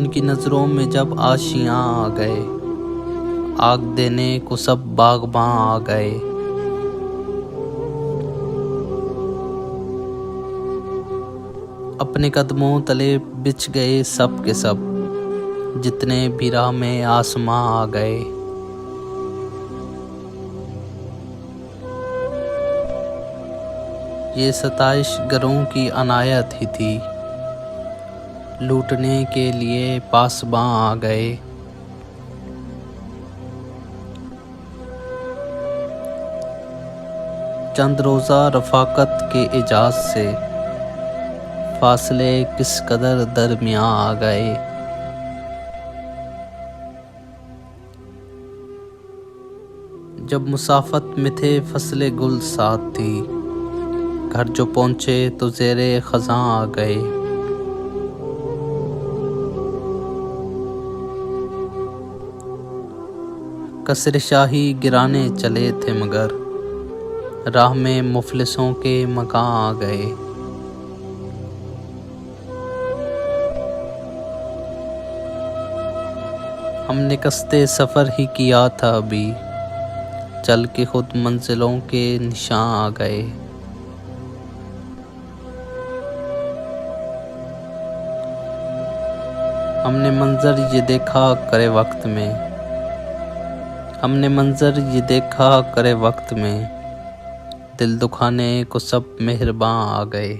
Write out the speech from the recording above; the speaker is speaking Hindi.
उनकी नज़रों में जब आशियाँ आ गए, आग देने को सब बाग़बां आ गए। अपने कदमों तले बिछ गए सब के सब, जितने भी राह में आसमां आ गए। ये सताइश गरों की अनायत ही थी, लूटने के लिए पासबां आ गए। चंद रोज़ा रफ़ाकत के एजाज़ से फासले किस कदर दरमियाँ आ गए। जब मुसाफत में थे फसले गुल साथ थी, घर जो पहुँचे तो ज़ेरे ख़ज़ां आ गए। कसर शाही गिराने चले थे मगर राह में मुफलिसों के मकां आ गए। हमने कस्ते सफ़र ही किया था अभी, चल के खुद मंजिलों के निशां आ गए। हमने मंजर ये देखा करे वक्त में, हमने मंजर ये देखा करे वक्त में, दिल दुखाने को सब मेहरबां आ गए।